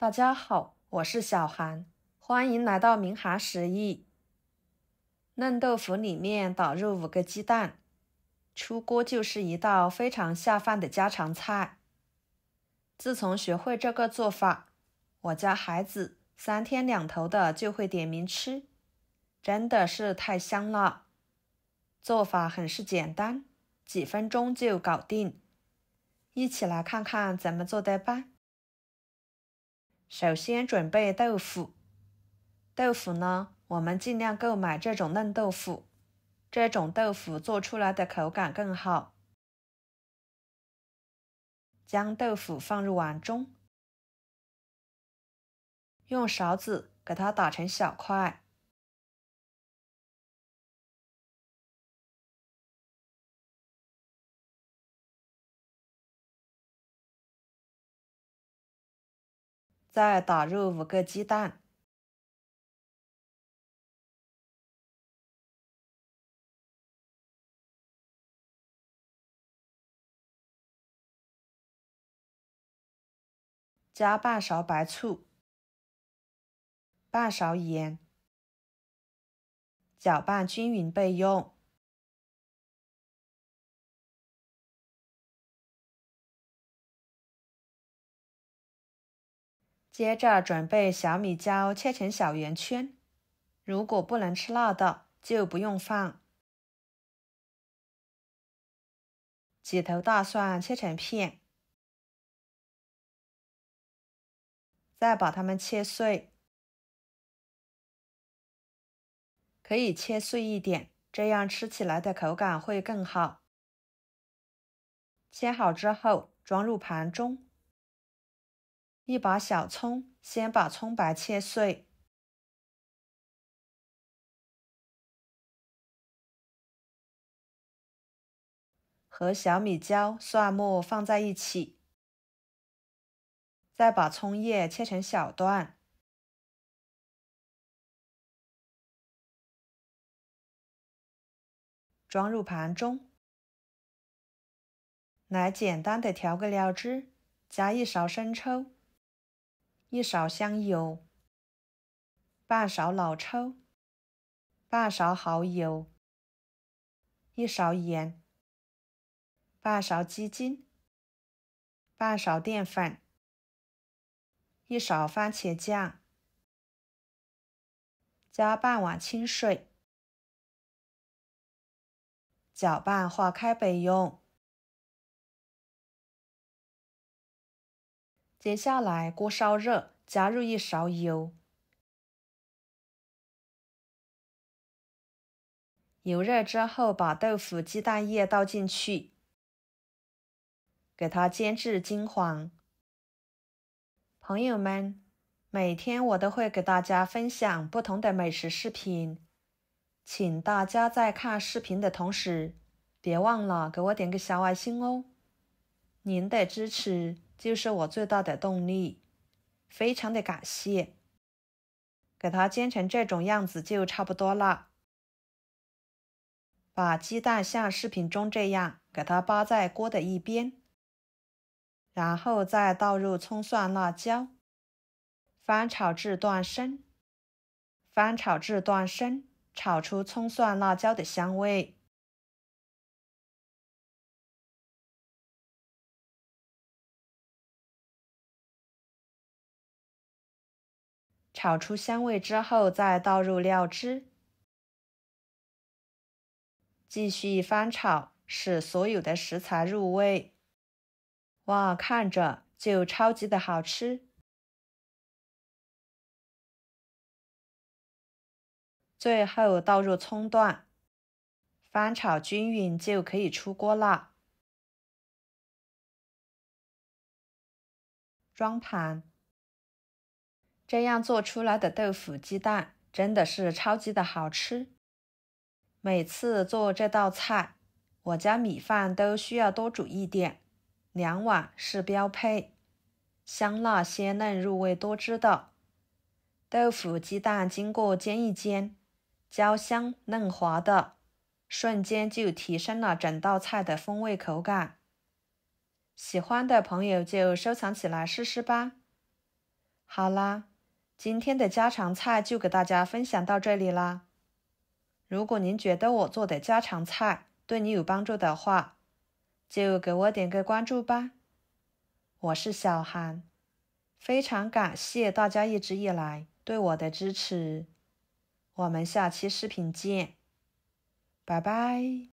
大家好，我是小韩，欢迎来到明涵食艺。嫩豆腐里面打入5个鸡蛋，出锅就是一道非常下饭的家常菜。自从学会这个做法，我家孩子3天2头的就会点名吃，真的是太香了。做法很是简单，几分钟就搞定。一起来看看怎么做的吧。首先准备豆腐。豆腐呢，我们尽量购买这种嫩豆腐，这种豆腐做出来的口感更好。将豆腐放入碗中，用勺子给它打成小块。再打入5个鸡蛋，加半勺白醋，半勺盐，搅拌均匀备用。接着准备小米椒切成小圆圈，如果不能吃辣的就不用放。几头大蒜切成片，再把它们切碎，可以切碎一点，这样吃起来的口感会更好。切好之后装入盘中。一把小葱，先把葱白切碎，和小米椒、蒜末放在一起，再把葱叶切成小段，装入盘中。来简单的调个料汁，加1勺生抽，1勺香油，半勺老抽，半勺蚝油，1勺盐，半勺鸡精，半勺淀粉，1勺番茄酱，加半碗清水，搅拌化开备用。接下来锅烧热，加入1勺油，油热之后把豆腐、鸡蛋液倒进去，给它煎至金黄。朋友们，每天我都会给大家分享不同的美食视频，请大家在看视频的同时，别忘了给我点个小爱心哦。您的支持就是我最大的动力，非常的感谢。给它煎成这种样子就差不多了。把鸡蛋像视频中这样给它扒在锅的一边，然后再倒入葱蒜辣椒，翻炒至断生，炒出葱蒜辣椒的香味。炒出香味之后，再倒入料汁，继续翻炒，使所有的食材入味。哇，看着就超级的好吃。最后倒入葱段，翻炒均匀就可以出锅啦。装盘。这样做出来的豆腐鸡蛋真的是超级的好吃。每次做这道菜，我家米饭都需要多煮一点，2碗是标配。香辣鲜嫩入味多汁的豆腐鸡蛋经过煎一煎，焦香嫩滑的，瞬间就提升了整道菜的风味口感。喜欢的朋友就收藏起来试试吧。好啦，今天的家常菜就给大家分享到这里啦。如果您觉得我做的家常菜对你有帮助的话，就给我点个关注吧。我是小韩，非常感谢大家一直以来对我的支持。我们下期视频见，拜拜。